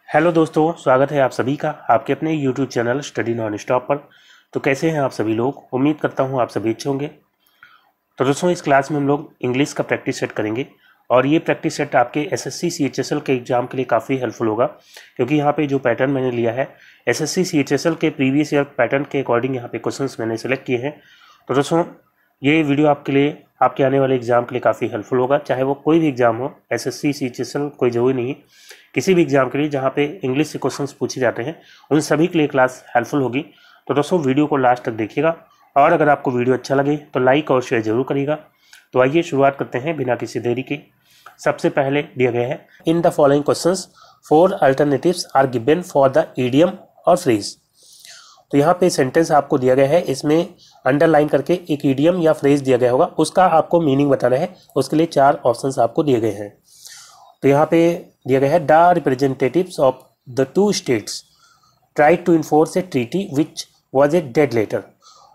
Hello दोस्तों, स्वागत है आप सभी का आपके अपने YouTube channel study non stop पर। तो कैसे हैं आप सभी लोग? उम्मीद करता हूं आप सभी अच्छे होंगे। तो दोस्तों, इस क्लास में हम लोग इंग्लिश का प्रैक्टिस सेट करेंगे और ये प्रैक्टिस सेट आपके एसएससी सीएचएसएल के एग्जाम के लिए काफ़ी हेल्पफुल होगा, क्योंकि यहाँ पे जो पैटर्न मैंने लिया है एसएससी सीएचएसएल के प्रीवियस ईयर पैटर्न के अकॉर्डिंग यहाँ पे क्वेश्चंस मैंने सेलेक्ट किए हैं। तो दोस्तों, ये वीडियो आपके लिए आपके आने वाले एग्जाम के लिए काफ़ी हेल्पफुल होगा, चाहे वो कोई भी एग्जाम हो, एसएससी सीएचएसएल कोई जरूरी नहीं, किसी भी एग्जाम के लिए जहाँ पे इंग्लिश से क्वेश्चंस पूछे जाते हैं उन सभी के लिए क्लास हेल्पफुल होगी। तो दोस्तों, वीडियो को लास्ट तक देखिएगा और अगर आपको वीडियो अच्छा लगे तो लाइक और शेयर जरूर करिएगा। तो आइए शुरुआत करते हैं बिना किसी देरी के। सबसे पहले दिया गया है, in the following questions 4 alternatives are given for the idiom और फ्रेज। तो यहाँ पे सेंटेंस आपको दिया गया है, इसमें अंडरलाइन करके एक इडियम या फ्रेज दिया गया होगा, उसका आपको मीनिंग बताना है। उसके लिए 4 ऑप्शंस आपको दिए गए हैं। तो यहाँ पे दिया गया है, the representatives of the 2 states tried to enforce a treaty which was a dead letter.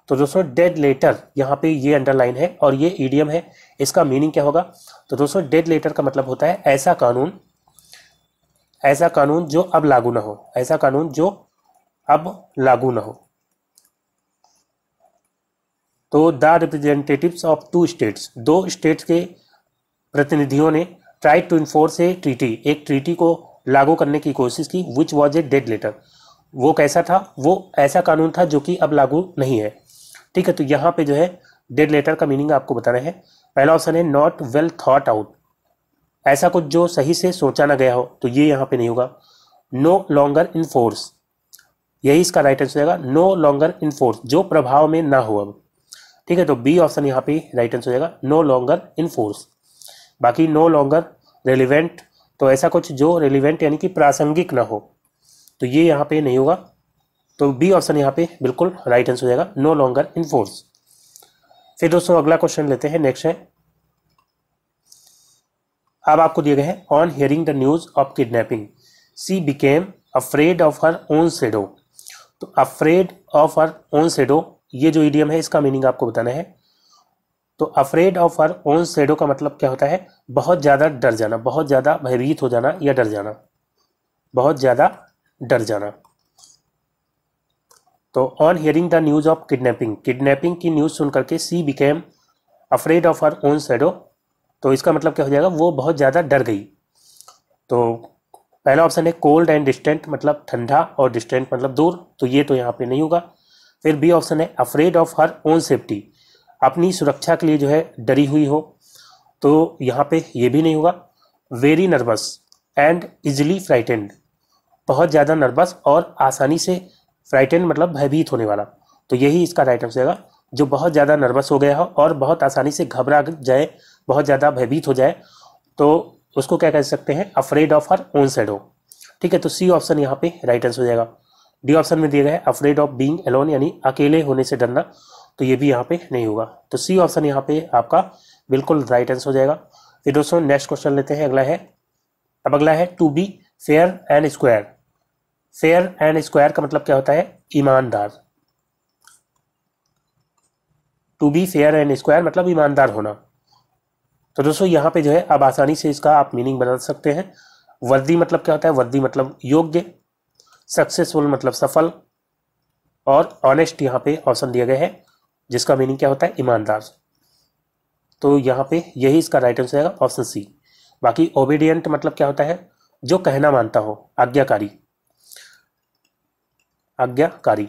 तो दोस्तों, डेड लेटर यहाँ पे ये अंडरलाइन है और ये ईडियम है। इसका मीनिंग क्या होगा? तो दोस्तों, डेड लेटर का मतलब होता है ऐसा कानून जो अब लागू ना हो, ऐसा कानून जो अब लागू ना हो। तो the representatives of 2 states, 2 states के प्रतिनिधियों ने try to enforce a treaty, एक ट्रीटी को लागू करने की कोशिश की, which was a dead letter. वो कैसा था? वो ऐसा कानून था जो कि अब लागू नहीं है। ठीक है, तो यहाँ पे जो है डेड लेटर का मीनिंग आपको बताना है। पहला ऑप्शन है नॉट वेल थॉट आउट, ऐसा कुछ जो सही से सोचा ना गया हो, तो ये यहाँ पे नहीं होगा। नो लॉन्गर इन फोर्स, यही इसका राइट आंसर होगा। नो लॉन्गर इन फोर्स, जो प्रभाव में ना हो अब। ठीक है, तो बी ऑप्शन यहाँ पे राइट आंसर हो जाएगा, नो लॉन्गर इन फोर्स। बाकी नो लॉन्गर रेलिवेंट, तो ऐसा कुछ जो रेलिवेंट यानी कि प्रासंगिक ना हो, तो ये यहाँ पे नहीं होगा। तो बी ऑप्शन यहाँ पे बिल्कुल राइट आंसर हो जाएगा, नो लॉन्गर इन फोर्स। फिर दोस्तों, अगला क्वेश्चन लेते हैं। नेक्स्ट है, अब आपको दिए गए हैं, on hearing the news of kidnapping she became afraid of her own shadow. तो afraid of her own shadow, ये जो इडियम है इसका मीनिंग आपको बताना है। तो afraid of her own shadow का मतलब क्या होता है? बहुत ज़्यादा डर जाना, बहुत ज़्यादा भयभीत हो जाना या डर जाना, बहुत ज़्यादा डर जाना। तो on hearing the news of kidnapping, kidnapping की न्यूज़ सुन करके सी became afraid of her own shadow, तो इसका मतलब क्या हो जाएगा? वो बहुत ज़्यादा डर गई। तो पहला ऑप्शन है कोल्ड एंड डिस्टेंट, मतलब ठंडा, और डिस्टेंट मतलब दूर, तो ये तो यहाँ पे नहीं होगा। फिर बी ऑप्शन है afraid of her own safety, अपनी सुरक्षा के लिए जो है डरी हुई हो, तो यहाँ पे ये भी नहीं होगा। Very nervous and easily frightened, बहुत ज़्यादा नर्वस और आसानी से फ्राइटेंड मतलब भयभीत होने वाला, तो यही इसका राइट आंसर होगा। जो बहुत ज़्यादा नर्वस हो गया हो और बहुत आसानी से घबरा जाए, बहुत ज़्यादा भयभीत हो जाए, तो उसको क्या कह सकते हैं? Afraid of her own shadow. ठीक है, तो सी ऑप्शन यहाँ पे राइट आंसर हो जाएगा। डी ऑप्शन में दिया गया है अफ्रेड ऑफ बीइंग अलोन, यानी अकेले होने से डरना, तो ये भी यहाँ पे नहीं होगा। तो सी ऑप्शन यहाँ पे आपका बिल्कुल राइट आंसर हो जाएगा। फिर दोस्तों, नेक्स्ट क्वेश्चन लेते हैं। अगला है to be fair and square. Fair and square का मतलब क्या होता है? ईमानदार। To be fair and square मतलब ईमानदार होना। तो दोस्तों, यहाँ पे जो है अब आसानी से इसका आप मीनिंग बना सकते हैं। वर्दी मतलब क्या होता है? वर्दी मतलब योग्य, सक्सेसफुल मतलब सफल, और ऑनेस्ट यहाँ पे ऑप्शन दिया गया है जिसका मीनिंग क्या होता है? ईमानदार। तो यहाँ पे यही इसका राइट आंसर आएगा, ऑप्शन सी। बाकी ओबीडियंट मतलब क्या होता है? जो कहना मानता हो, आज्ञाकारी, आज्ञाकारी।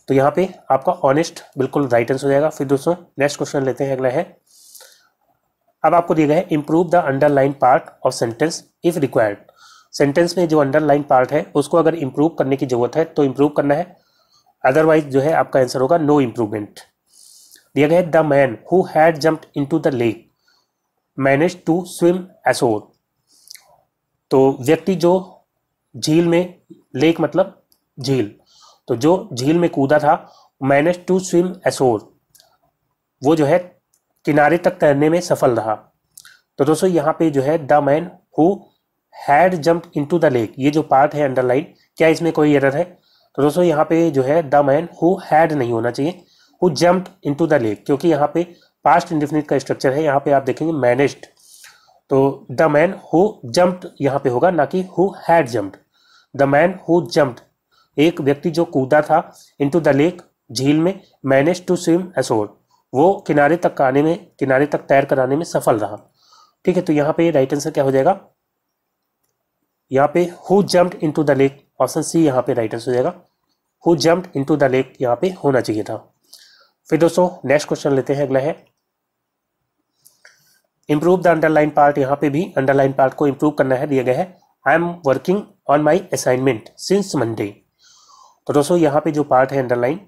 तो यहाँ पे आपका ऑनेस्ट बिल्कुल राइट आंसर हो जाएगा। फिर दोस्तों, नेक्स्ट क्वेश्चन लेते हैं। अगला है, अब आपको दिया गया है, improve the underline part of sentence if required. Sentence में जो अंडरलाइन पार्ट है उसको अगर इंप्रूव करने की जरूरत है तो इंप्रूव करना है, अदरवाइज जो है आपका आंसर होगा नो इंप्रूवमेंट। दिया गया है, the man who had jumped into the lake manage to swim ashore. तो व्यक्ति जो झील में, लेक मतलब झील, तो जो झील में कूदा था, मैनेज टू स्विम एशोर, वो जो है किनारे तक तैरने में सफल रहा। तो दोस्तों, यहाँ पे जो है the man who had jumped into the lake, ये जो पार्ट है अंडरलाइन, क्या इसमें कोई एरर है? तो दोस्तों, यहाँ पे जो है द मैन हु हैड नहीं होना चाहिए, who jumped into the lake, क्योंकि यहाँ पे पास्ट इंडेफिनिट का स्ट्रक्चर है। यहाँ पे आप देखेंगे मैनेज्ड, तो द मैन हु जंप्ड यहाँ पे होगा, ना कि who had jumped. The man who jumped, एक व्यक्ति जो कूदा था, इनटू द लेक, झील में, मैनेज टू स्विम अशोर, वो किनारे तक तैर कर आने में सफल रहा। ठीक है, तो यहाँ पे राइट आंसर क्या हो जाएगा, यहाँ पे who jumped into the lake, option C यहाँ पे राइट आंसर हो जाएगा। Who jumped into the lake यहाँ पे होना चाहिए था। फिर दोस्तों नेक्स्ट क्वेश्चन लेते हैं, अगला है इंप्रूव द अंडरलाइन पार्ट। यहाँ पे भी अंडरलाइन पार्ट को इंप्रूव करना है, दिया गया है I am working on my assignment since Monday. तो दोस्तों यहाँ पे जो पार्ट है underline,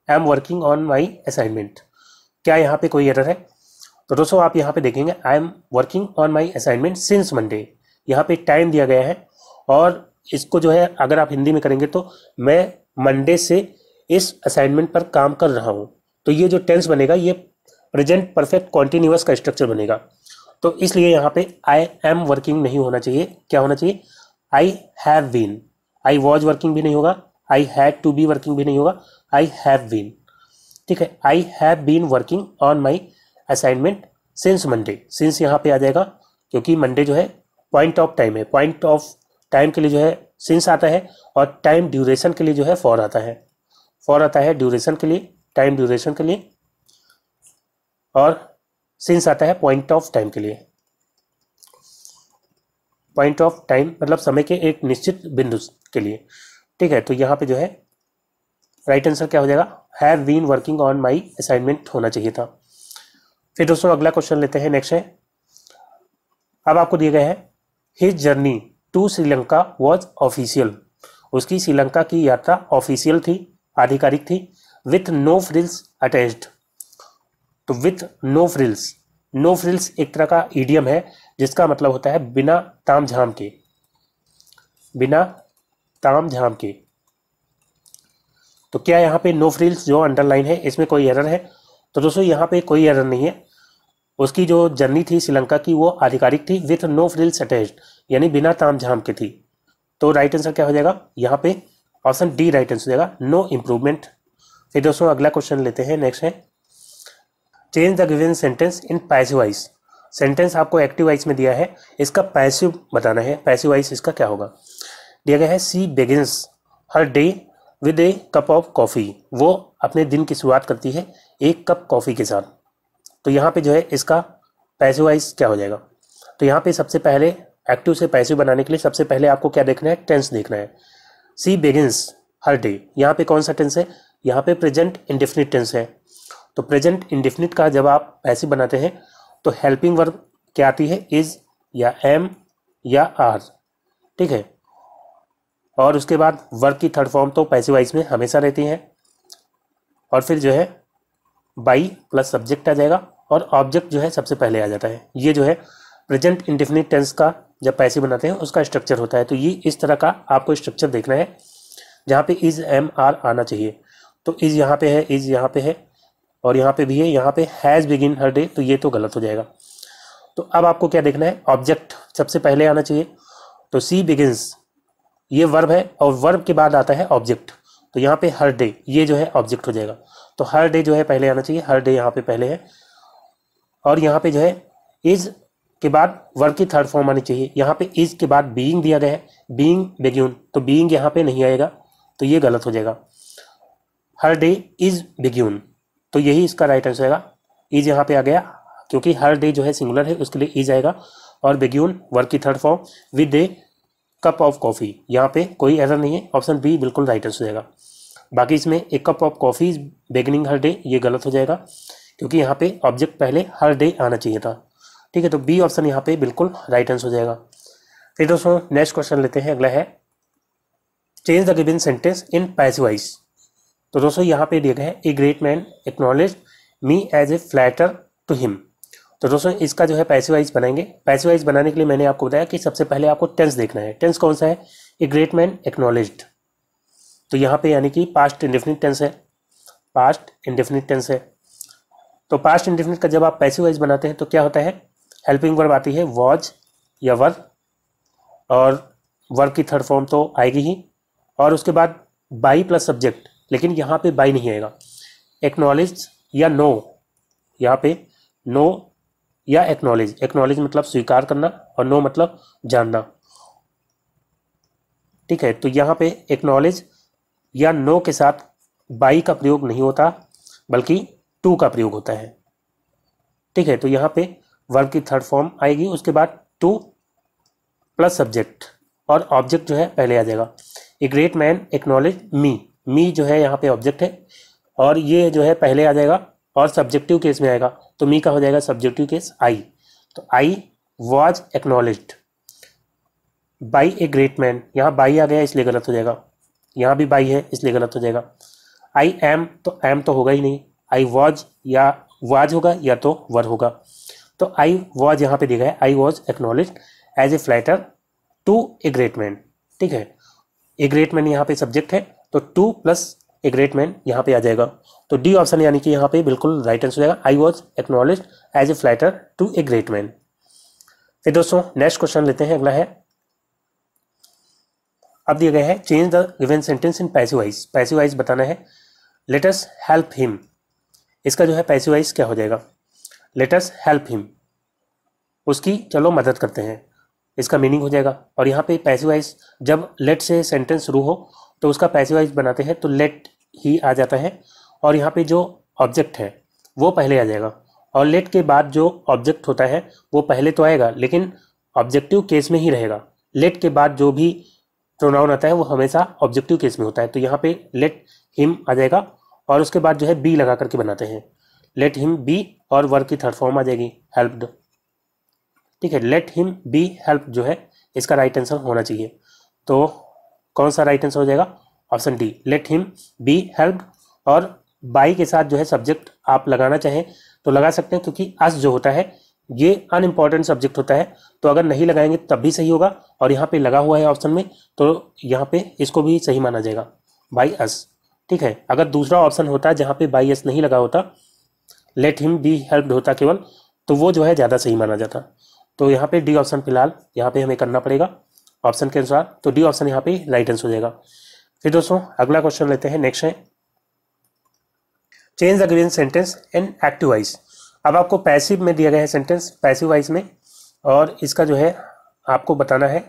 I am working on my assignment, क्या यहाँ पे कोई एरर है? तो दोस्तों आप यहाँ पे देखेंगे I am working on my assignment since Monday, यहाँ पे टाइम दिया गया है और इसको जो है अगर आप हिंदी में करेंगे तो मैं मंडे से इस असाइनमेंट पर काम कर रहा हूँ, तो ये जो टेंस बनेगा ये प्रेजेंट परफेक्ट कॉन्टिन्यूअस का स्ट्रक्चर बनेगा। तो इसलिए यहाँ पे आई एम वर्किंग नहीं होना चाहिए, क्या होना चाहिए, I have been. I was working भी नहीं होगा, I had to be working भी नहीं होगा, आई हैव बीन। ठीक है, I have been working on my assignment since Monday. Since यहाँ पे आ जाएगा क्योंकि मंडे जो है पॉइंट ऑफ टाइम है, पॉइंट ऑफ टाइम के लिए जो है सिंस आता है और टाइम ड्यूरेशन के लिए जो है फॉर आता है। फॉर आता है ड्यूरेशन के लिए, टाइम ड्यूरेशन के लिए, और सिंस आता है पॉइंट ऑफ टाइम के लिए। पॉइंट ऑफ टाइम मतलब समय के एक निश्चित बिंदु के लिए। ठीक है, तो यहाँ पे जो है राइट आंसर क्या हो जाएगा, have been working on my assignment होना चाहिए था। फिर दोस्तों अगला क्वेश्चन लेते हैं, नेक्स्ट है, अब आपको दिया गया है his journey to Sri Lanka was official, उसकी श्रीलंका की यात्रा ऑफिशियल थी, आधिकारिक थी, विथ नो फ्रिल्स अटैच्ड। तो with no frills, no frills एक तरह का ईडियम है जिसका मतलब होता है बिना ताम झाम के, बिना ताम झाम के। तो क्या यहाँ पे नो फ्रिल्स जो अंडरलाइन है इसमें कोई एरर है? तो दोस्तों यहाँ पे कोई एरर नहीं है, उसकी जो जर्नी थी श्रीलंका की वो आधिकारिक थी, विथ नो फ्रिल्स अटैच्ड यानी बिना ताम झाम के थी। तो राइट आंसर क्या हो जाएगा यहाँ पे, ऑप्शन डी राइट आंसर हो जाएगा, नो इम्प्रूवमेंट। फिर दोस्तों अगला क्वेश्चन लेते हैं, नेक्स्ट है change the given sentence in passive voice. Sentence आपको एक्टिव वॉइस में दिया है, इसका पैसिव बताना है, पैसिव वॉइस इसका क्या होगा। दिया गया है she begins her day with a cup of coffee, वो अपने दिन की शुरुआत करती है एक कप कॉफ़ी के साथ। तो यहाँ पे जो है इसका पैसिव वॉइस क्या हो जाएगा, तो यहाँ पे सबसे पहले एक्टिव से पैसिव बनाने के लिए सबसे पहले आपको क्या देखना है, टेंस देखना है। सी बिगिंस हर डे, यहाँ पे कौन सा टेंस है, यहाँ पे प्रेजेंट इंडेफिनिट टेंस है। तो प्रेजेंट इंडेफिनिट का जब आप पैसिव बनाते हैं तो हेल्पिंग वर्ब क्या आती है, इज या एम या आर। ठीक है, और उसके बाद वर्ब की थर्ड फॉर्म तो पैसिव वॉइस में हमेशा रहती है, और फिर जो है बाई प्लस सब्जेक्ट आ जाएगा और ऑब्जेक्ट जो है सबसे पहले आ जाता है। ये जो है प्रेजेंट इंडेफिनिट टेंस का जब पैसिव बनाते हैं उसका स्ट्रक्चर होता है। तो ये इस तरह का आपको स्ट्रक्चर देखना है जहाँ पे इज एम आर आना चाहिए। तो इज यहाँ पे है, इज यहाँ पे है और यहाँ पे भी है, यहाँ पे हैज़ बिगिन हर डे, तो ये तो गलत हो जाएगा। तो अब आपको क्या देखना है, ऑब्जेक्ट सबसे पहले आना चाहिए। तो सी बिगिंस ये वर्ब है और वर्ब के बाद आता है ऑब्जेक्ट, तो यहाँ पे हर डे ये जो है ऑब्जेक्ट हो जाएगा। तो हर डे जो है पहले आना चाहिए, हर डे यहाँ पे पहले है, और यहाँ पे जो है इज के बाद वर्ब की थर्ड फॉर्म आनी चाहिए। यहाँ पे इज के बाद बीइंग दिया गया है, बीइंग बिग्यून, तो बीइंग यहाँ पे नहीं आएगा, तो ये गलत हो जाएगा। हर डे इज बिग्यून, तो यही इसका राइट आंसर आएगा। इज यहाँ पे आ गया क्योंकि हर डे जो है सिंगुलर है, उसके लिए इज आएगा, और बिग्यून वर्ब की third form with a cup of coffee, यहाँ पे कोई एरर नहीं है, ऑप्शन बी बिल्कुल राइट आंसर हो जाएगा। बाकी इसमें एक cup of coffee is beginning her day, ये गलत हो जाएगा क्योंकि यहाँ पे ऑब्जेक्ट पहले हर डे आना चाहिए था। ठीक है, तो बी ऑप्शन यहाँ पे बिल्कुल राइट आंसर हो जाएगा। फिर दोस्तों नेक्स्ट क्वेश्चन लेते हैं, अगला है change the given sentence in passive voice. तो दोस्तों यहाँ पे दिया गया है a great man acknowledge me as a flatter to him. तो दोस्तों इसका जो है पैसिव वॉइस बनाएंगे। पैसिव वॉइस बनाने के लिए मैंने आपको बताया कि सबसे पहले आपको टेंस देखना है। टेंस कौन सा है, ए ग्रेट मैन एक्नॉलेज्ड, तो यहाँ पे यानी कि पास्ट इंडेफिनिट टेंस है, पास्ट इंडेफिनिट टेंस है। तो पास्ट इंडेफिनिट का जब आप पैसिव वॉइस बनाते हैं तो क्या होता है, हेल्पिंग वर्ब आती है वॉज या वर, और वर्ब की थर्ड फॉर्म तो आएगी ही, और उसके बाद बाई प्लस सब्जेक्ट, लेकिन यहाँ पे बाई नहीं आएगा। एक्नॉलेज या नो, यहाँ पे नो या एक्नॉलेज, एक्नॉलेज मतलब स्वीकार करना और नो मतलब जानना। ठीक है, तो यहाँ पे एक्नॉलेज या नो के साथ बाई का प्रयोग नहीं होता बल्कि टू का प्रयोग होता है। ठीक है, तो यहाँ पे वर्ब की थर्ड फॉर्म आएगी, उसके बाद टू प्लस सब्जेक्ट और ऑब्जेक्ट जो है पहले आ जाएगा। ए ग्रेट मैन एक्नॉलेज मी, मी जो है यहाँ पे ऑब्जेक्ट है और ये जो है पहले आ जाएगा और सब्जेक्टिव केस में आएगा, तो मी का हो जाएगा सब्जेक्टिव केस आई। तो I was acknowledged by a great man, यहाँ बाई आ गया इसलिए गलत हो जाएगा, यहाँ भी बाई है इसलिए गलत हो जाएगा। आई एम, तो एम तो होगा ही नहीं, आई वॉज या वाज होगा या तो वर होगा। तो आई वॉज यहाँ पे दिया है, I was acknowledged as a flatter to a great man. ठीक है, ए ग्रेट मैन यहाँ पे सब्जेक्ट है, तो टू प्लस ए ग्रेट मैन यहाँ पे आ जाएगा। तो डी ऑप्शन यानी कि यहाँ पे बिल्कुल राइट आंसर हो जाएगा, I was acknowledged as a flatter to a great man. फिर दोस्तों नेक्स्ट क्वेश्चन लेते हैं, अगला है, अब दिया गया है change the given sentence in passive voice. Passive voice बताना है, लेट अस हेल्प हिम, इसका जो है पैसिव वॉइस क्या हो जाएगा, लेट अस हेल्प हिम, उसकी चलो मदद करते हैं, इसका मीनिंग हो जाएगा। और यहाँ पे पैसिव वॉइस जब लेट से सेंटेंस शुरू हो तो उसका पैसिव वॉइस बनाते हैं, तो लेट ही आ जाता है और यहाँ पे जो ऑब्जेक्ट है वो पहले आ जाएगा, और लेट के बाद जो ऑब्जेक्ट होता है वो पहले तो आएगा लेकिन ऑब्जेक्टिव केस में ही रहेगा। लेट के बाद जो भी प्रोनाउन आता है वो हमेशा ऑब्जेक्टिव केस में होता है, तो यहाँ पे लेट हिम आ जाएगा और उसके बाद जो है बी लगा करके बनाते हैं, लेट हिम बी और वर्ब की थर्ड फॉर्म आ जाएगी हेल्प्ड। ठीक है, लेट हिम बी हेल्प जो है इसका राइट आंसर होना चाहिए, तो कौन सा राइट आंसर हो जाएगा, option D, let him be helped. और बाई के साथ जो है सब्जेक्ट आप लगाना चाहें तो लगा सकते हैं, क्योंकि अस जो होता है ये अनइम्पॉर्टेंट सब्जेक्ट होता है, तो अगर नहीं लगाएंगे तब भी सही होगा, और यहाँ पे लगा हुआ है ऑप्शन में तो यहाँ पे इसको भी सही माना जाएगा, बाई अस। ठीक है, अगर दूसरा ऑप्शन होता जहाँ पे बाई अस नहीं लगा होता, लेट हिम बी हेल्प्ड होता केवल, तो वो जो है ज़्यादा सही माना जाता। तो यहाँ पे डी ऑप्शन फिलहाल यहाँ पे हमें करना पड़ेगा ऑप्शन के अनुसार, तो डी ऑप्शन यहाँ पे राइट आंसर हो जाएगा। फिर दोस्तों अगला क्वेश्चन लेते हैं, नेक्स्ट है change the given sentence in active voice. अब आपको पैसिव में दिया गया है सेंटेंस, पैसिव वॉइस में, और इसका जो है आपको बताना है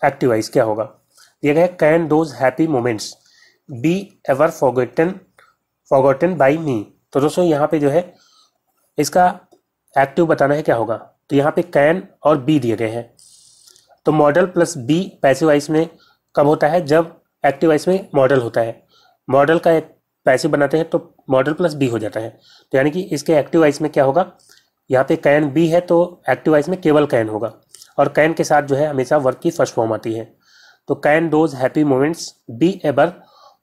एक्टिव वॉइस क्या होगा। दिया गया है can those happy moments be ever forgotten by me. तो दोस्तों यहाँ पे जो है इसका एक्टिव बताना है क्या होगा, तो यहाँ पे कैन और बी दिए गए हैं, तो modal plus be passive voice में कब होता है, जब एक्टिव वॉइस में मॉडल होता है, मॉडल का एक पैसिव बनाते हैं तो मॉडल प्लस बी हो जाता है। तो यानी कि इसके एक्टिव वॉइस में क्या होगा, यहाँ पे कैन बी है तो एक्टिव वॉइस में केवल कैन होगा, और कैन के साथ जो है हमेशा वर्ब की फर्स्ट फॉर्म आती है, तो can those happy moments be ever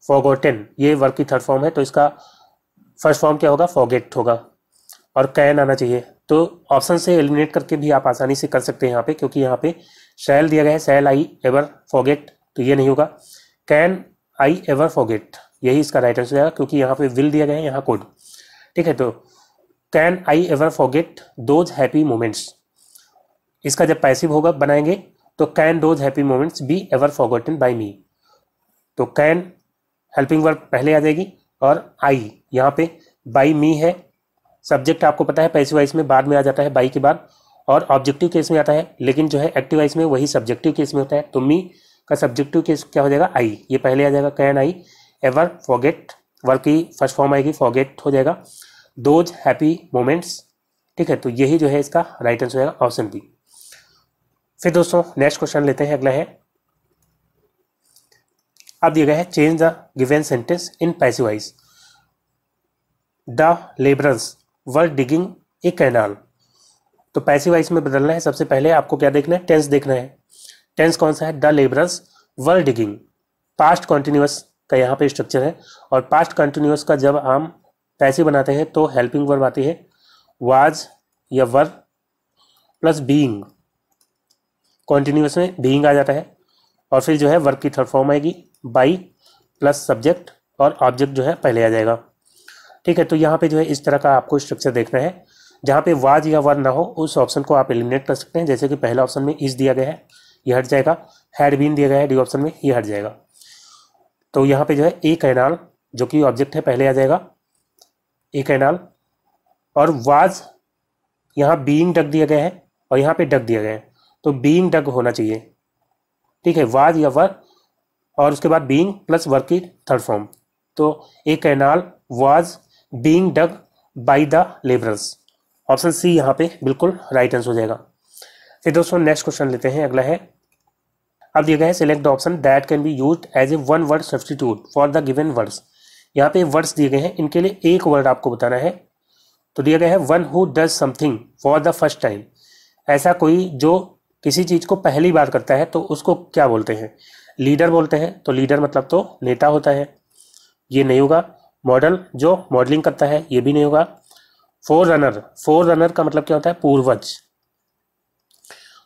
forgotten, ये वर्ब की थर्ड फॉर्म है तो इसका फर्स्ट फॉर्म क्या होगा, फॉरगेट होगा, और कैन आना चाहिए। तो ऑप्शन से एलिमिनेट करके भी आप आसानी से कर सकते हैं यहाँ पे, क्योंकि यहाँ पे शैल दिया गया है, शैल आई एवर फॉरगेट, तो ये नहीं होगा, कैन आई एवर फॉरगेट, यही इसका राइट आंसर आएगा, क्योंकि यहाँ पे विल दिया गया है, यहाँ कोड। ठीक है, तो can I ever forget those happy moments, इसका जब पैसिव होगा बनाएंगे तो can those happy moments be ever forgotten by me, तो कैन हेल्पिंग वर्ब पहले आ जाएगी, और आई यहाँ पे बाई मी है, सब्जेक्ट आपको पता है पैसिव वॉइस में बाद में आ जाता है बाई के बाद, और ऑब्जेक्टिव केस में आता है, लेकिन जो है एक्टिव वॉइस में वही सब्जेक्टिव केस में होता है, तो मी का सब्जेक्टिव केस क्या हो जाएगा, आई, ये पहले आ जाएगा, can I ever forget, verb की फर्स्ट फॉर्म आएगी, फॉरगेट हो जाएगा, दोज हैप्पी मोमेंट्स। ठीक है, तो यही जो है इसका राइट आंसर हो जाएगा ऑप्शन बी। फिर दोस्तों नेक्स्ट क्वेश्चन लेते हैं, अगला है, अब दिया गया है change the given sentence in passive voice. The labourers were digging A canal, तो पैसिव वॉइस में बदलना है, सबसे पहले आपको क्या देखना है, टेंस देखना है। टेंस कौन सा है, the labourers were digging, past continuous का यहाँ पे स्ट्रक्चर है, और पास्ट कॉन्टिन्यूअस का जब हम पैसिव बनाते हैं तो हेल्पिंग वर्ब आती है, वाज या वर प्लस बीइंग, कॉन्टिन्यूअस में बीइंग आ जाता है, और फिर जो है वर्ब की थर्ड फॉर्म आएगी, बाई प्लस सब्जेक्ट और ऑब्जेक्ट जो है पहले आ जाएगा। ठीक है, तो यहाँ पे जो है इस तरह का आपको स्ट्रक्चर देखना है, जहाँ पे वाज या वर ना हो उस ऑप्शन को आप एलिमिनेट कर सकते हैं, जैसे कि पहला ऑप्शन में इस दिया गया है, ये हट जाएगा, हैड बीन दिया गया है डी ऑप्शन में, ये हट जाएगा। तो यहाँ पे जो है ए कैनाल जो कि ऑब्जेक्ट है पहले आ जाएगा, ए कैनाल, और वाज यहाँ बीइंग डग दिया गया है और यहाँ पे डग दिया गया है, तो बीइंग डग होना चाहिए। ठीक है, वाज या वर और उसके बाद बीइंग प्लस वर्क की थर्ड फॉर्म। तो a canal was being dug by the labourers. Option C यहाँ पे बिल्कुल राइट आंसर हो जाएगा। फिर दोस्तों नेक्स्ट क्वेश्चन लेते हैं, अगला है, अब दिया गया है select the option that can be used as a one word substitute for the given words. यहाँ पे वर्ड्स दिए गए हैं, इनके लिए एक वर्ड आपको बताना है। तो दिया गया है one who does something for the first time. ऐसा कोई जो किसी चीज को पहली बार करता है तो उसको क्या बोलते हैं? लीडर बोलते हैं। तो लीडर मतलब तो नेता होता है, ये नहीं होगा। मॉडल जो मॉडलिंग करता है, ये भी नहीं होगा। फोर रनर, फोर रनर का मतलब क्या होता है? पूर्वज,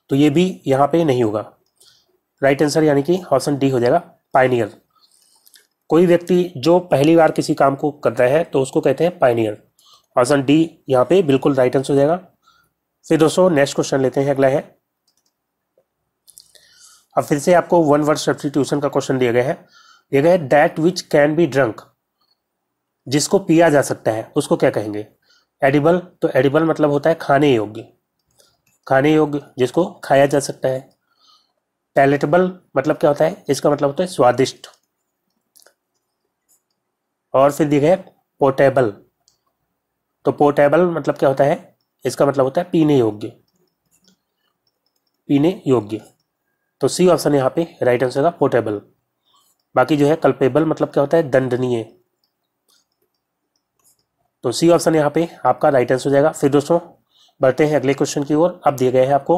तो ये भी यहाँ पे नहीं होगा। राइट आंसर यानी कि ऑप्शन डी हो जाएगा, पायनियर। कोई व्यक्ति जो पहली बार किसी काम को करता है तो उसको कहते हैं पायनियर। ऑप्शन डी यहाँ पे बिल्कुल राइट आंसर हो जाएगा। फिर दोस्तों नेक्स्ट क्वेश्चन लेते हैं, अगला है, अब फिर से आपको वन वर्ड सब्स्टिट्यूशन का क्वेश्चन दिया गया है। दिया गया है that which can be drunk, जिसको पिया जा सकता है उसको क्या कहेंगे? एडिबल, तो एडिबल मतलब होता है खाने योग्य, खाने योग्य जिसको खाया जा सकता है। पैलेटेबल मतलब क्या होता है? इसका मतलब होता है स्वादिष्ट। और फिर दिया गया है पोर्टेबल, तो पोर्टेबल मतलब क्या होता है? इसका मतलब होता है पीने योग्य, पीने योग्य। तो सी ऑप्शन यहाँ पे राइट आंसर का पोर्टेबल। बाकी जो है कल्पेबल मतलब क्या होता है? दंडनीय। तो सी ऑप्शन यहाँ पे आपका राइट आंसर हो जाएगा। फिर दोस्तों बढ़ते हैं अगले क्वेश्चन की ओर। अब दिया गया है आपको,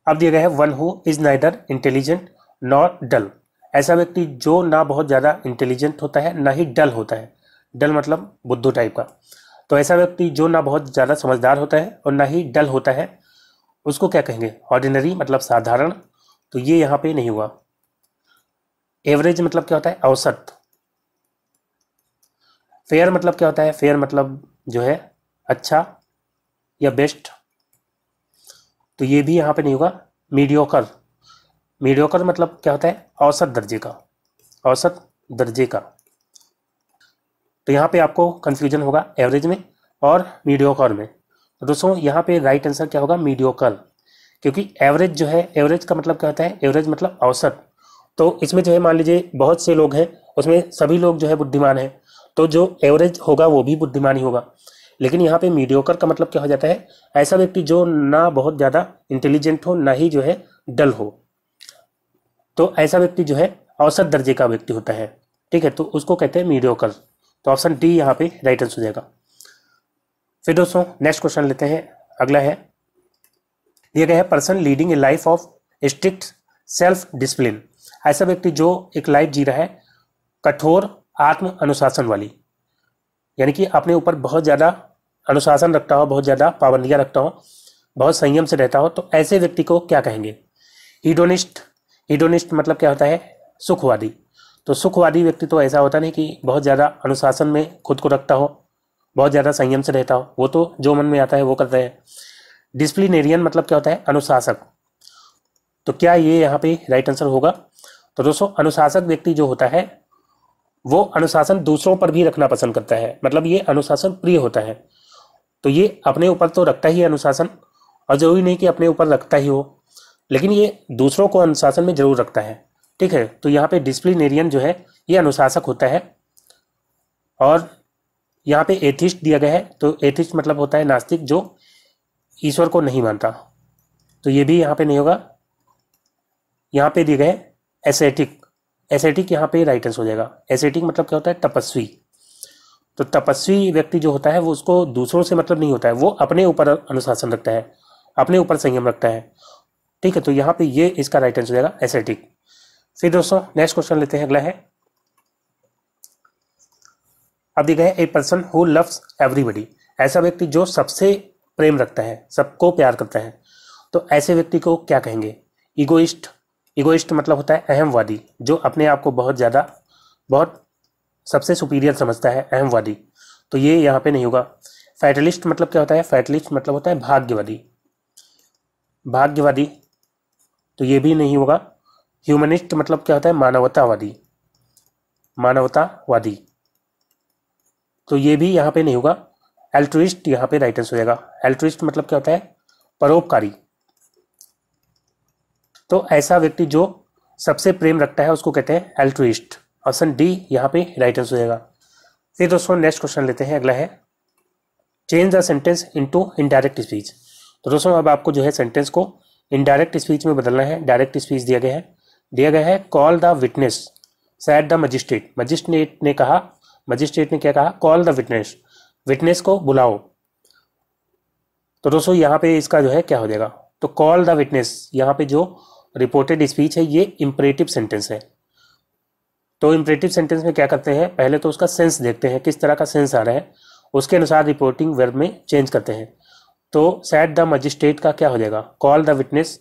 अब दिया गया है one who is neither intelligent not dull. ऐसा व्यक्ति जो ना बहुत ज़्यादा इंटेलिजेंट होता है ना ही डल होता है। डल मतलब बुद्धू टाइप का। तो ऐसा व्यक्ति जो ना बहुत ज़्यादा समझदार होता है और ना ही डल होता है उसको क्या कहेंगे? ऑर्डिनरी मतलब साधारण। तो ये यहाँ पे नहीं हुआ। एवरेज मतलब क्या होता है? औसत। फेयर मतलब क्या होता है? फेयर मतलब जो है अच्छा या बेस्ट। तो ये भी यहाँ पे नहीं होगा। मीडियोकर, मीडियोकर मतलब क्या होता है? औसत दर्जे का, औसत दर्जे का। तो यहाँ पे आपको कंफ्यूजन होगा एवरेज में और मीडियोकर में। तो दोस्तों यहाँ पे राइट आंसर क्या होगा? मीडियोकर। क्योंकि एवरेज जो है, एवरेज का मतलब क्या होता है? एवरेज मतलब औसत। तो इसमें जो है मान लीजिए बहुत से लोग हैं, उसमें सभी लोग जो है बुद्धिमान हैं, तो जो एवरेज होगा वो भी बुद्धिमान ही होगा। लेकिन यहाँ पे मीडियोकर का मतलब क्या हो जाता है? ऐसा व्यक्ति जो ना बहुत ज़्यादा इंटेलिजेंट हो ना ही जो है डल हो। तो ऐसा व्यक्ति जो है औसत दर्जे का व्यक्ति होता है, ठीक है, तो उसको कहते हैं मीडियोकर। तो ऑप्शन डी यहाँ पे राइट आंसर हो जाएगा। फिर दोस्तों नेक्स्ट क्वेश्चन लेते हैं, अगला है, दिया गया है person leading a life of strict self discipline. ऐसा व्यक्ति जो एक लाइफ जी रहा है कठोर आत्म अनुशासन वाली, यानी कि अपने ऊपर बहुत ज़्यादा अनुशासन रखता हो, बहुत ज़्यादा पाबंदियाँ रखता हो, बहुत संयम से रहता हो, तो ऐसे व्यक्ति को क्या कहेंगे? हीडोनिस्ट। हीडोनिस्ट मतलब क्या होता है? सुखवादी। तो सुखवादी व्यक्ति तो ऐसा होता नहीं कि बहुत ज़्यादा अनुशासन में खुद को रखता हो, बहुत ज़्यादा संयम से रहता हो, वो तो जो मन में आता है वो करता है। डिसिप्लिनेरियन मतलब क्या होता है? अनुशासक। तो क्या ये यहाँ पे राइट आंसर होगा? तो दोस्तों अनुशासक व्यक्ति जो होता है वो अनुशासन दूसरों पर भी रखना पसंद करता है, मतलब ये अनुशासन प्रिय होता है। तो ये अपने ऊपर तो रखता ही है अनुशासन, और जरूरी नहीं कि अपने ऊपर रखता ही हो, लेकिन ये दूसरों को अनुशासन में जरूर रखता है, ठीक है। तो यहाँ पे डिसिप्लिनेरियन जो है ये अनुशासक होता है। और यहाँ पे एथिस्ट दिया गया है, तो एथिस्ट मतलब होता है नास्तिक जो ईश्वर को नहीं मानता। तो ये भी यहाँ पे नहीं होगा। यहाँ पे दिए गए एसेटिक, एसेटिक यहाँ पे राइट आंसर हो जाएगा। एसेटिक मतलब क्या होता है? तपस्वी। तो तपस्वी व्यक्ति जो होता है वो उसको दूसरों से मतलब नहीं होता है, वो अपने ऊपर अनुशासन रखता है, अपने ऊपर संयम रखता है, ठीक है। तो यहाँ पे ये इसका राइट आंसर हो जाएगा एसेटिक। फिर दोस्तों नेक्स्ट क्वेश्चन लेते हैं, अगला है, अब दिया गया है a person who loves everybody. ऐसा व्यक्ति जो सबसे प्रेम रखता है, सबको प्यार करता है, तो ऐसे व्यक्ति को क्या कहेंगे? इगोइस्ट। इगोइस्ट मतलब होता है अहमवादी, जो अपने आप को बहुत ज़्यादा, बहुत सबसे सुपीरियर समझता है, अहमवादी। तो ये यहाँ पे नहीं होगा। फैटलिस्ट मतलब क्या होता है? फैटलिस्ट मतलब होता है भाग्यवादी, भाग्यवादी। तो ये भी नहीं होगा। ह्यूमनिस्ट मतलब क्या होता है? मानवतावादी, मानवतावादी। तो ये भी यहाँ पे नहीं होगा। एल्ट्रुइस्ट यहाँ पे राइट आंसर हो जाएगा। एल्ट्रुइस्ट मतलब क्या होता है? परोपकारी। तो ऐसा व्यक्ति जो सबसे प्रेम रखता है उसको कहते हैं एल्ट्रुइस्ट। ऑप्शन डी यहाँ पे राइट आंसर हो जाएगा। फिर दोस्तों नेक्स्ट क्वेश्चन लेते हैं, अगला है change the sentence into indirect speech. तो दोस्तों अब आपको जो है सेंटेंस को इनडायरेक्ट स्पीच में बदलना है। डायरेक्ट स्पीच दिया गया है call the witness sad the magistrate. Magistrate ने क्या कहा, कॉल द विटनेस, विटनेस को बुलाओ। तो दोस्तों यहाँ पे इसका जो है क्या हो जाएगा, तो कॉल द विटनेस, यहाँ पे जो रिपोर्टेड स्पीच है ये इंपरेटिव सेंटेंस है। तो इंपरेटिव सेंटेंस में क्या करते हैं, पहले तो उसका सेंस देखते हैं, किस तरह का सेंस आ रहा है, उसके अनुसार रिपोर्टिंग वर्ब में चेंज करते हैं। तो सैड द मजिस्ट्रेट का क्या हो जाएगा, कॉल द विटनेस।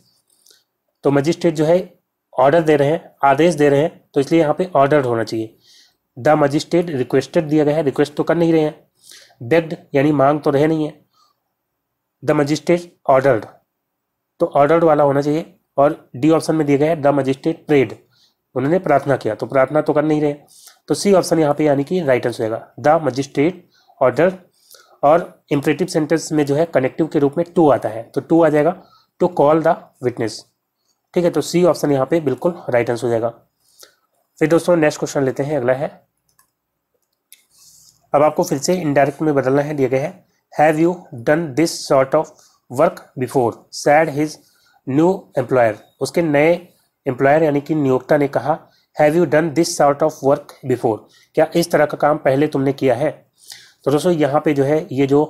तो मजिस्ट्रेट जो है ऑर्डर दे रहे हैं, आदेश दे रहे हैं, तो इसलिए यहाँ पे ऑर्डर्ड होना चाहिए। द मजिस्ट्रेट रिक्वेस्टेड दिया गया है, रिक्वेस्ट तो कर नहीं रहे हैं। बेग्ड यानी मांग तो रहे नहीं है। द मजिस्ट्रेट ऑर्डर्ड, तो ऑर्डर्ड वाला होना चाहिए। और डी ऑप्शन में दिया गया है द मजिस्ट्रेट प्रेड, उन्होंने प्रार्थना किया, तो प्रार्थना तो कर नहीं रहे। तो सी ऑप्शन यहाँ पे यानी कि राइट आंसर होगा द मजिस्ट्रेट ऑर्डर। और इंपरेटिव सेंटेंस में जो है कनेक्टिव के रूप में टू आता है, तो टू आ जाएगा टू कॉल द विटनेस। ठीक है, तो सी ऑप्शन यहाँ पे बिल्कुल राइट आंसर हो जाएगा। फिर दोस्तों नेक्स्ट क्वेश्चन लेते हैं, अगला है, अब आपको फिर से इनडायरेक्ट में बदलना है। दिया गया है have you done this sort of work before sad his new employer. उसके नए एम्प्लॉयर यानी कि नियोक्ता ने कहा have you done this sort of work before, क्या इस तरह का काम पहले तुमने किया है। तो दोस्तों यहाँ पे जो है ये जो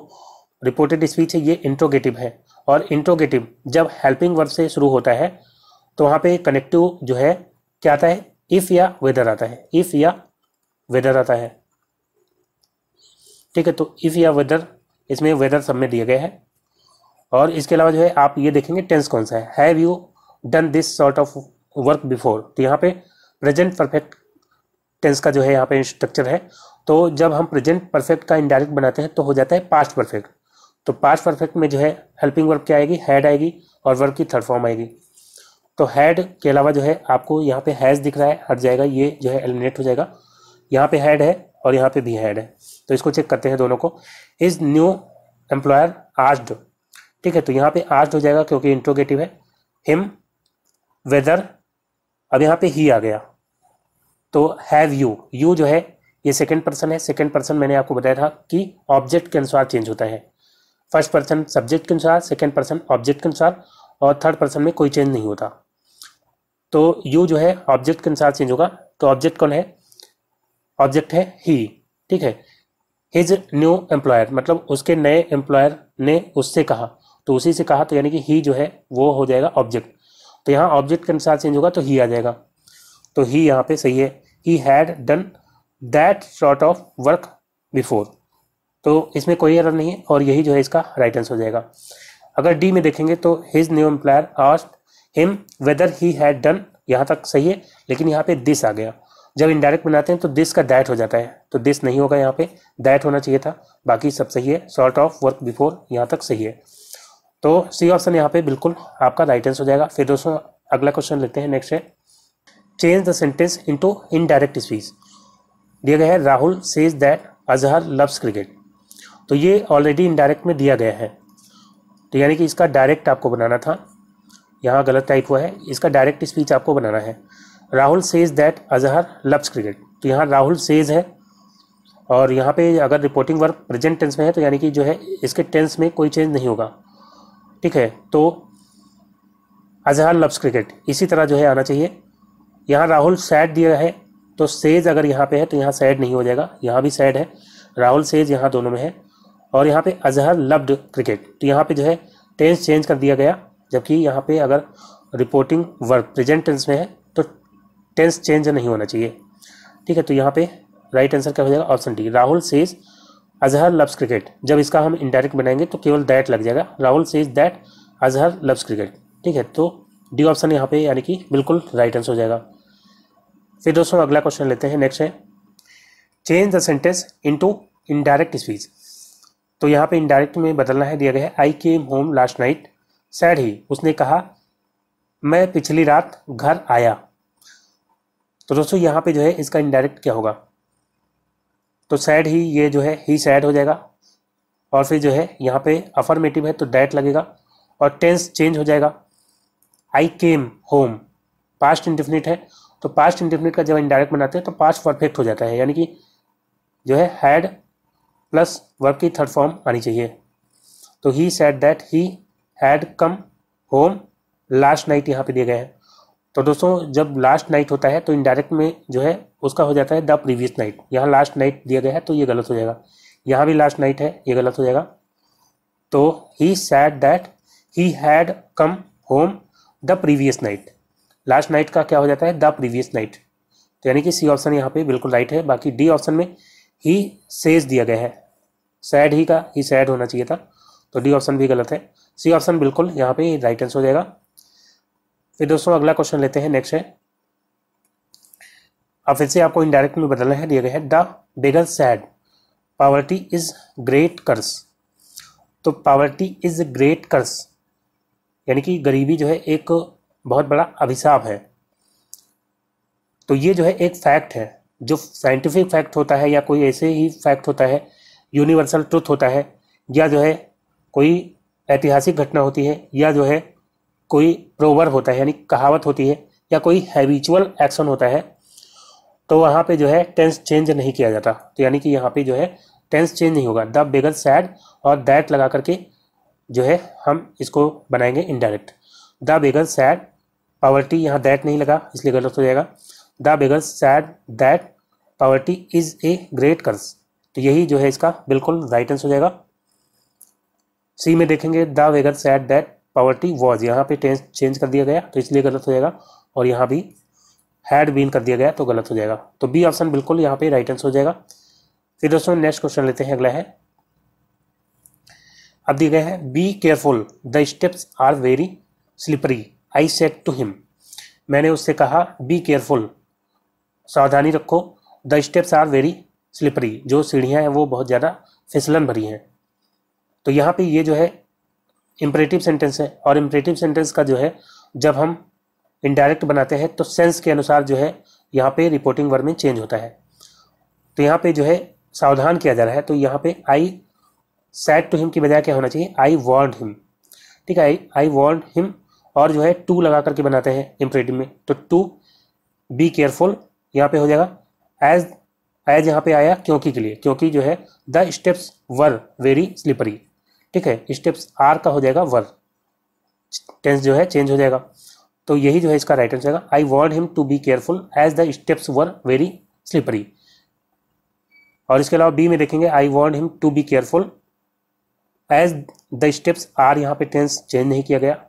रिपोर्टेड स्पीच है ये इंट्रोगेटिव है, और इंट्रोगेटिव जब हेल्पिंग वर्ब से शुरू होता है तो वहाँ पे कनेक्टिव जो है क्या आता है, इफ या वेदर आता है, इफ या वेदर आता है। ठीक है, तो इफ या वेदर, इसमें वेदर सब में दिया गया है। और इसके अलावा जो है आप ये देखेंगे टेंस कौन सा है, have you done this sort of work before, तो यहाँ पे प्रेजेंट परफेक्ट टेंस का जो है यहाँ पे स्ट्रक्चर है। तो जब हम प्रेजेंट परफेक्ट का इनडायरेक्ट बनाते हैं तो हो जाता है पास्ट परफेक्ट। तो पास्ट परफेक्ट में जो है हेल्पिंग वर्ब क्या आएगी, हैड आएगी, और वर्ब की थर्ड फॉर्म आएगी। तो हैड के अलावा जो है आपको यहाँ पे हैज़ दिख रहा है, हट जाएगा, ये जो है एलिमिनेट हो जाएगा। यहाँ पे हैड है और यहाँ पे भी हैड है, तो इसको चेक करते हैं दोनों को। इज न्यू एम्प्लॉयर आस्क्ड, ठीक है, तो यहाँ पे आस्क्ड हो जाएगा क्योंकि इंट्रोगेटिव है। हिम वेदर, अब यहाँ पे ही आ गया, तो हैव यू जो है ये सेकंड पर्सन है। सेकंड पर्सन मैंने आपको बताया था कि ऑब्जेक्ट के अनुसार चेंज होता है। फर्स्ट पर्सन सब्जेक्ट के अनुसार, सेकंड पर्सन ऑब्जेक्ट के अनुसार, और थर्ड पर्सन में कोई चेंज नहीं होता। तो यू जो है ऑब्जेक्ट के अनुसार चेंज होगा। तो ऑब्जेक्ट कौन है, ऑब्जेक्ट है ही। ठीक है, हिज न्यू एम्प्लॉयर मतलब उसके नए एम्प्लॉयर ने उससे कहा, तो उसी से कहा, तो यानी कि ही जो है वो हो जाएगा ऑब्जेक्ट। तो यहाँ ऑब्जेक्ट के अनुसार चेंज होगा तो ही आ जाएगा, तो ही यहाँ पे सही है। He had done that sort of work before, तो इसमें कोई एरर नहीं है, और यही जो है इसका राइट आंसर हो जाएगा। अगर डी में देखेंगे तो his new employer asked him weather he had done, यहाँ तक सही है, लेकिन यहाँ पे दिस आ गया। जब इनडायरेक्ट बनाते हैं तो दिस का दैट हो जाता है, तो दिस नहीं होगा, यहाँ पे दैट होना चाहिए था। बाकी सब सही है, सॉर्ट ऑफ वर्क बिफोर यहाँ तक सही है। तो सी ऑप्शन यहाँ पे बिल्कुल आपका राइट आंसर हो जाएगा। फिर दोस्तों अगला क्वेश्चन लेते हैं, नेक्स्ट है change the sentence into indirect speech. दिया गया है Rahul says that Azhar loves cricket, तो ये ऑलरेडी इनडायरेक्ट में दिया गया है, तो यानी कि इसका डायरेक्ट आपको बनाना था, यहाँ गलत टाइप हुआ है, इसका डायरेक्ट स्पीच आपको बनाना है। Rahul says that Azhar loves cricket, तो यहाँ राहुल सेज है, और यहाँ पे अगर रिपोर्टिंग वर्ब प्रेजेंट टेंस में है तो यानी कि जो है इसके टेंस में कोई चेंज नहीं होगा। ठीक है, तो अजहर लव्स क्रिकेट इसी तरह जो है आना चाहिए। यहाँ राहुल सैड दिया है, तो सेज अगर यहाँ पे है तो यहाँ सैड नहीं हो जाएगा, यहाँ भी सैड है, राहुल सेज यहाँ दोनों में है। और यहाँ पे अजहर लव्ड क्रिकेट, तो यहाँ पे जो है टेंस चेंज कर दिया गया, जबकि यहाँ पे अगर रिपोर्टिंग वर्ब प्रेजेंट टेंस में है तो टेंस चेंज नहीं होना चाहिए। ठीक है, तो यहाँ पे राइट आंसर क्या हो जाएगा, option D, Rahul says Azhar loves cricket. जब इसका हम इनडायरेक्ट बनाएंगे तो केवल दैट लग जाएगा, Rahul says that Azhar loves cricket. ठीक है, तो डी ऑप्शन यहाँ पे यानी कि बिल्कुल राइट आंसर हो जाएगा। फिर दोस्तों अगला क्वेश्चन लेते हैं, नेक्स्ट है change the sentence into indirect speech. तो यहाँ पे इनडायरेक्ट में बदलना है। दिया गया है I came home last night said he, उसने कहा मैं पिछली रात घर आया। तो दोस्तों यहाँ पे जो है इसका इनडायरेक्ट क्या होगा, तो सैड ही, ये जो है ही सैड हो जाएगा, और फिर जो है यहाँ पे अफर्मेटिव है तो दैट लगेगा, और टेंस चेंज हो जाएगा। आई केम होम, पास्ट इंडेफिनिट है, तो पास्ट इंडेफिनिट का जब इनडायरेक्ट बनाते हैं तो पास्ट परफेक्ट हो जाता है, यानी कि जो है हैड प्लस वर्ब की थर्ड फॉर्म आनी चाहिए। तो he said that he had come home last night यहाँ पे दिए गए हैं। तो दोस्तों जब लास्ट नाइट होता है तो इनडायरेक्ट में जो है उसका हो जाता है द प्रीवियस नाइट। यहाँ लास्ट नाइट दिया गया है तो ये गलत हो जाएगा, यहाँ भी लास्ट नाइट है, ये गलत हो जाएगा। तो he said that he had come home the previous night, last night का क्या हो जाता है द प्रीवियस नाइट। तो यानी कि सी ऑप्शन यहाँ पे बिल्कुल राइट है। बाकी डी ऑप्शन में ही सेज दिया गया है, सैड ही का ही सैड होना चाहिए था, तो डी ऑप्शन भी गलत है। सी ऑप्शन बिल्कुल यहाँ पे राइट आंसर हो जाएगा। फिर दोस्तों अगला क्वेश्चन लेते हैं, नेक्स्ट है। अब फिर से आपको इनडायरेक्ट में बदलना है, दिया गया है the beggar said poverty is great curse. तो पॉवर्टी इज ग्रेट कर्स यानी कि गरीबी जो है एक बहुत बड़ा अभिशाप है। तो ये जो है एक फैक्ट है, जो साइंटिफिक फैक्ट होता है या कोई ऐसे ही फैक्ट होता है, यूनिवर्सल ट्रुथ होता है, या जो है कोई ऐतिहासिक घटना होती है, या जो है कोई प्रोवर्ब होता है यानी कहावत होती है, या कोई हैबिचुअल एक्शन होता है, तो वहाँ पे जो है टेंस चेंज नहीं किया जाता। तो यानी कि यहाँ पे जो है टेंस चेंज नहीं होगा, द बिगर सैड और दैट लगा करके जो है हम इसको बनाएंगे indirect. The beggar said poverty, यहाँ दैट नहीं लगा इसलिए गलत हो जाएगा। The beggar said that poverty is a great curse, तो यही जो है इसका बिल्कुल राइट आंसर हो जाएगा। सी में देखेंगे the beggar said that poverty was, यहाँ पे टेंस चेंज कर दिया गया तो इसलिए गलत हो जाएगा, और यहाँ भी हैड बीन कर दिया गया तो गलत हो जाएगा। तो बी ऑप्शन बिल्कुल यहाँ पे राइट आंसर हो जाएगा। फिर दोस्तों नेक्स्ट क्वेश्चन लेते हैं, अगला है। अब दिए गए हैं be careful the steps are very slippery I said to him. मैंने उससे कहा बी केयरफुल, सावधानी रखो, the steps are very slippery, जो सीढ़ियाँ हैं वो बहुत ज़्यादा फिसलन भरी हैं। तो यहाँ पे ये जो है इम्परेटिव सेंटेंस है, और इम्परेटिव सेंटेंस का जो है जब हम इनडायरेक्ट बनाते हैं तो सेंस के अनुसार जो है यहाँ पे रिपोर्टिंग वर्ब में चेंज होता है। तो यहाँ पे जो है सावधान किया जा रहा है, तो यहाँ पे आई सैड टू हिम की बजाय क्या होना चाहिए, आई वार्नड हिम। ठीक है, आई वार्नड हिम, और जो है टू लगा करके बनाते हैं इम्परेटिव में, तो टू बी केयरफुल यहाँ पे हो जाएगा। एज एज यहाँ पे आया क्योंकि के लिए, क्योंकि जो है the steps were very slippery. ठीक है, स्टेप्स आर का हो जाएगा वर, टेंस जो है चेंज हो जाएगा। तो यही जो है इसका राइट आंसर आएगा, I warned him to be careful as the steps were very slippery. और इसके अलावा बी में देखेंगे I warned him to be careful as the steps are, यहाँ पे टेंस चेंज नहीं किया गया।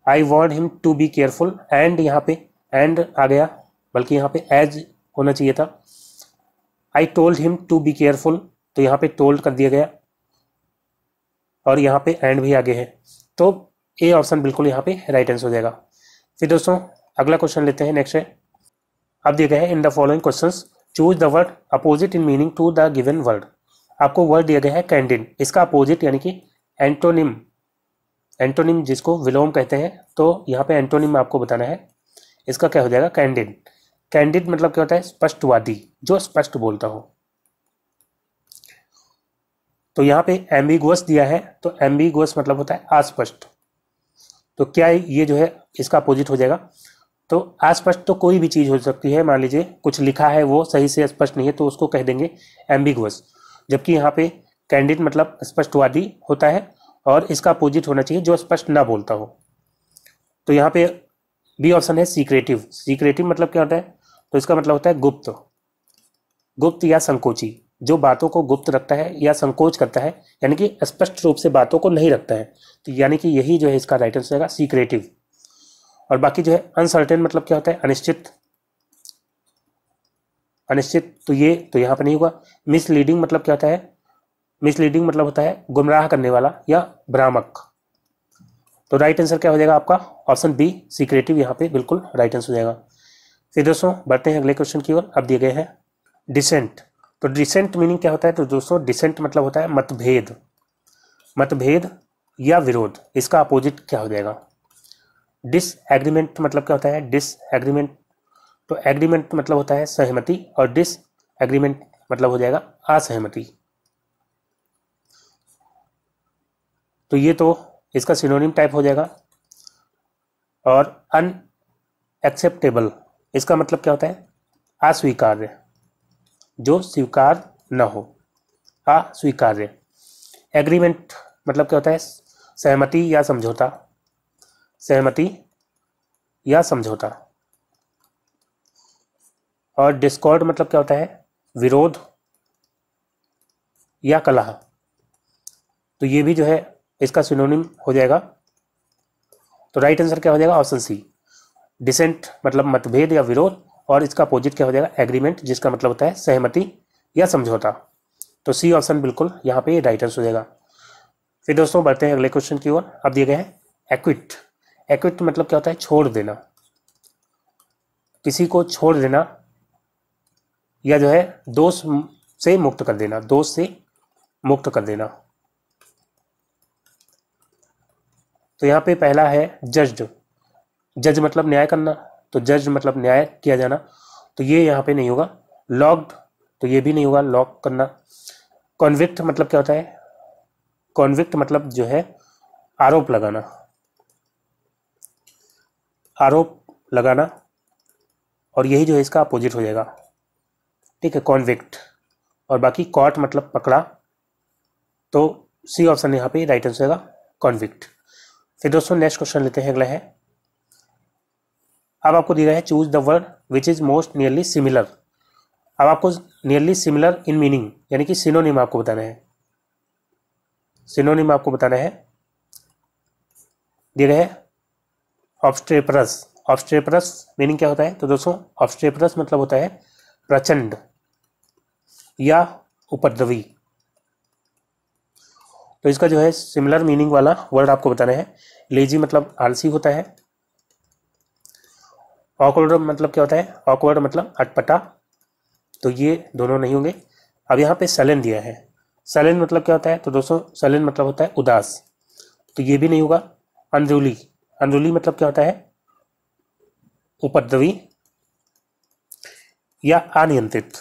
I want him to be careful, and यहाँ पे एंड आ गया, बल्कि यहाँ पे एज होना चाहिए था। I told him to be careful, तो यहाँ पे टोल्ड कर दिया गया, और यहाँ पे एंड भी आगे है। तो ए ऑप्शन बिल्कुल यहाँ पे राइट आंसर हो जाएगा। फिर दोस्तों अगला क्वेश्चन लेते हैं, नेक्स्ट है। अब दिए गए हैं in the following questions choose the word opposite in meaning to the given word. आपको वर्ड दिया गया है कैंडिड, इसका अपोजिट यानी कि एंटोनिम, एंटोनिम जिसको विलोम कहते हैं, तो यहाँ पे एंटोनिम आपको बताना है, इसका क्या हो जाएगा कैंडिड। कैंडिड मतलब क्या होता है, स्पष्टवादी, जो स्पष्ट बोलता हो। तो यहाँ पे एम्बिगुअस दिया है, तो एम्बिगुअस मतलब होता है अस्पष्ट। तो क्या ये जो है इसका अपोजिट हो जाएगा, तो अस्पष्ट तो कोई भी चीज हो सकती है, मान लीजिए कुछ लिखा है वो सही से स्पष्ट नहीं है तो उसको कह देंगे एम्बिगुअस। जबकि यहाँ पे कैंडिड मतलब स्पष्टवादी होता है, और इसका अपोजिट होना चाहिए जो स्पष्ट ना बोलता हो। तो यहाँ पे बी ऑप्शन है सीक्रेटिव। सीक्रेटिव मतलब क्या होता है, तो इसका मतलब होता है गुप्त, गुप्त या संकोची, जो बातों को गुप्त रखता है या संकोच करता है, यानी कि स्पष्ट रूप से बातों को नहीं रखता है। तो यानी कि यही जो है इसका राइट आंसर होगा सीक्रेटिव। और बाकी जो है अनसर्टेन मतलब क्या होता है, अनिश्चित, अनिश्चित, तो ये तो यहाँ पे नहीं होगा। मिसलीडिंग मतलब क्या होता है, मिसलीडिंग मतलब होता है गुमराह करने वाला या भ्रामक। तो राइट आंसर क्या हो जाएगा आपका, ऑप्शन बी सीक्रेटिव यहाँ पे बिल्कुल राइट आंसर हो जाएगा। फिर दोस्तों बढ़ते हैं अगले क्वेश्चन की ओर। अब दिए गए हैं डिसेंट। तो डिसेंट मीनिंग क्या होता है, तो दोस्तों डिसेंट मतलब होता है मतभेद, मतभेद या विरोध। इसका अपोजिट क्या हो जाएगा, डिसएग्रीमेंट मतलब क्या होता है, डिसएग्रीमेंट, तो एग्रीमेंट मतलब होता है सहमति, और डिसएग्रीमेंट मतलब हो जाएगा असहमति। तो ये तो इसका सिनोनिम टाइप हो जाएगा। और एक्सेप्टेबल, इसका मतलब क्या होता है? अस्वीकार्य, जो स्वीकार न हो, अस्वीकार्य। एग्रीमेंट मतलब क्या होता है? सहमति या समझौता, सहमति या समझौता। और डिस्कॉर्ड मतलब क्या होता है? विरोध या कलह। तो ये भी जो है इसका सिनोनिम हो जाएगा। तो राइट आंसर क्या हो जाएगा? Option C. डिसेंट मतलब मतभेद या विरोध, और इसका अपोजिट क्या हो जाएगा? एग्रीमेंट, जिसका मतलब होता है सहमति या समझौता। तो सी ऑप्शन बिल्कुल यहाँ पे राइट आंसर हो जाएगा। फिर दोस्तों बढ़ते हैं अगले क्वेश्चन की ओर। अब दिए गए हैं एक्विट। एक्विट मतलब क्या होता है? छोड़ देना, किसी को छोड़ देना, या जो है दोष से मुक्त कर देना, दोष से मुक्त कर देना। तो यहाँ पे पहला है जज्ड। जज मतलब न्याय करना, तो जज मतलब न्याय किया जाना, तो ये यहाँ पे नहीं होगा। लॉक्ड, तो ये भी नहीं होगा, लॉक करना। कॉन्विक्ट मतलब क्या होता है? कॉन्विक्ट मतलब जो है आरोप लगाना, आरोप लगाना, और यही जो है इसका अपोजिट हो जाएगा। ठीक है, कॉन्विक्ट। और बाकी कॉट मतलब पकड़ा, तो सी ऑप्शन यहाँ पे राइट आंसर होगा, कॉन्विक्ट। फिर दोस्तों नेक्स्ट क्वेश्चन लेते हैं, अगला है। अब आपको दिया गया है choose the word which is most nearly similar. अब आपको नियरली सिमिलर इन मीनिंग यानी कि सिनोनिम आपको बताना है, सिनोनिम आपको बताना है। दिया गया है ऑब्स्ट्रेपरस। ऑब्स्ट्रेपरस मीनिंग क्या होता है? तो दोस्तों ऑब्स्ट्रेपरस मतलब होता है प्रचंड या उपद्रवी। तो इसका जो है सिमिलर मीनिंग वाला वर्ड आपको बताना है। लेजी मतलब आलसी होता है। ऑकवर्ड मतलब क्या होता है? ऑकवर्ड मतलब अटपटा, तो ये दोनों नहीं होंगे। अब यहाँ पे सलन दिया है। सलन मतलब क्या होता है? तो दोस्तों सलन मतलब होता है उदास, तो ये भी नहीं होगा। अनरूली, अनरूली मतलब क्या होता है? उपद्रवी या अनियंत्रित,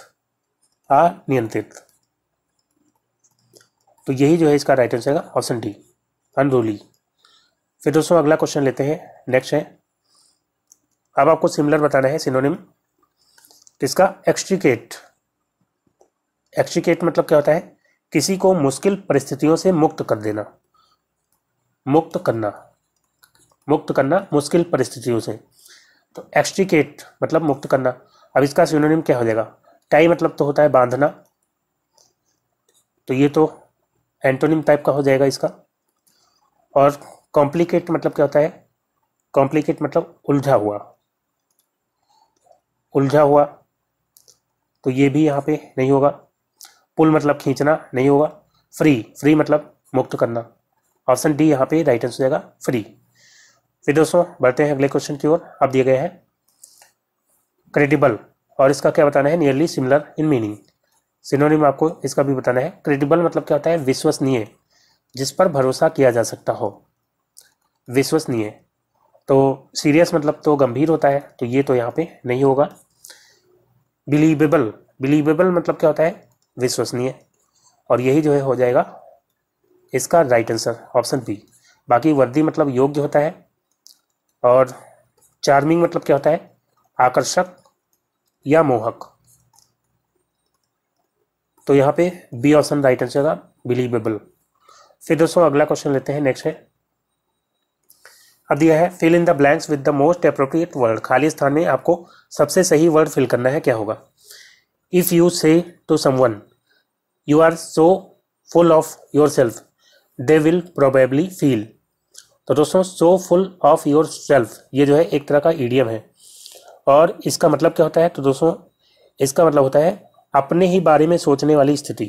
अनियंत्रित। तो यही जो है इसका राइट आंसर है ऑप्शन डी, अनरूली। फिर दोस्तों अगला क्वेश्चन लेते हैं, नेक्स्ट है। अब आपको सिमिलर बताना है सिनोनिम किसका? एक्सट्रिकेट। एक्सट्रिकेट मतलब क्या होता है? किसी को मुश्किल परिस्थितियों से मुक्त कर देना, मुक्त करना, मुक्त करना मुश्किल परिस्थितियों से। तो एक्सट्रिकेट मतलब मुक्त करना। अब इसका सिनोनिम क्या हो जाएगा? टाई मतलब तो होता है बांधना, तो ये तो एंटोनिम टाइप का हो जाएगा इसका। और कॉम्प्लिकेट मतलब क्या होता है? कॉम्प्लिकेट मतलब उलझा हुआ, उलझा हुआ, तो ये भी यहाँ पे नहीं होगा। पुल मतलब खींचना, नहीं होगा। फ्री, फ्री मतलब मुक्त करना। ऑप्शन डी यहाँ पे राइट आंसर हो जाएगा, फ्री। फिर दोस्तों बढ़ते हैं अगले क्वेश्चन की ओर। अब दिए गए हैं क्रेडिबल, और इसका क्या बताना है? Nearly similar in meaning. Synonym आपको इसका भी बताना है। क्रेडिबल मतलब क्या होता है? विश्वसनीय, जिस पर भरोसा किया जा सकता हो, विश्वसनीय। तो सीरियस मतलब तो गंभीर होता है, तो ये तो यहाँ पे नहीं होगा। बिलीवेबल, बिलीवेबल मतलब क्या होता है? विश्वसनीय, और यही जो है हो जाएगा इसका राइट आंसर, ऑप्शन बी। बाकी वर्दी मतलब योग्य होता है, और चार्मिंग मतलब क्या होता है? आकर्षक या मोहक। तो यहाँ पे बी ऑप्शन राइट आंसर होगा, बिलीवेबल। फिर दोस्तों अगला क्वेश्चन लेते हैं, नेक्स्ट है। अब दिया है fill in the blanks with the most appropriate word. खाली स्थान में आपको सबसे सही वर्ड फिल करना है, क्या होगा? If you say to someone you are so full of yourself they will probably feel. तो दोस्तों so full of yourself ये जो है एक तरह का ईडियम है, और इसका मतलब क्या होता है? तो दोस्तों इसका मतलब होता है अपने ही बारे में सोचने वाली स्थिति।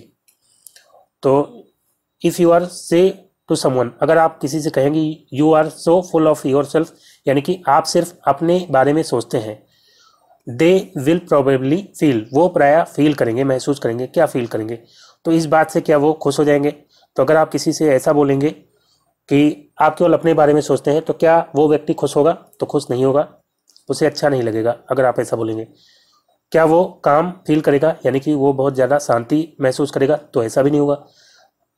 तो if you are say to someone, अगर आप किसी से कहेंगे you are so full of yourself, यानी कि आप सिर्फ अपने बारे में सोचते हैं। दे विल प्रोबेबली फील, वो प्रायः फील करेंगे, महसूस करेंगे। क्या फील करेंगे? तो इस बात से क्या वो खुश हो जाएंगे? तो अगर आप किसी से ऐसा बोलेंगे कि आप केवल अपने बारे में सोचते हैं, तो क्या वो व्यक्ति खुश होगा? तो खुश नहीं होगा, उसे अच्छा नहीं लगेगा अगर आप ऐसा बोलेंगे। क्या वो काम फील करेगा, यानी कि वो बहुत ज़्यादा शांति महसूस करेगा? तो ऐसा भी नहीं होगा।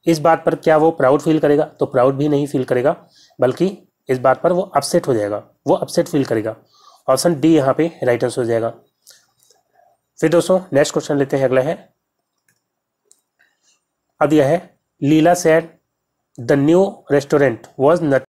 इस बात पर क्या वो प्राउड फील करेगा? तो प्राउड भी नहीं फील करेगा, बल्कि इस बात पर वो अपसेट हो जाएगा, वो अपसेट फील करेगा। ऑप्शन डी यहाँ पे राइट आंसर हो जाएगा। फिर दोस्तों नेक्स्ट क्वेश्चन लेते हैं, अगला है, अब यह है Leela said the new restaurant was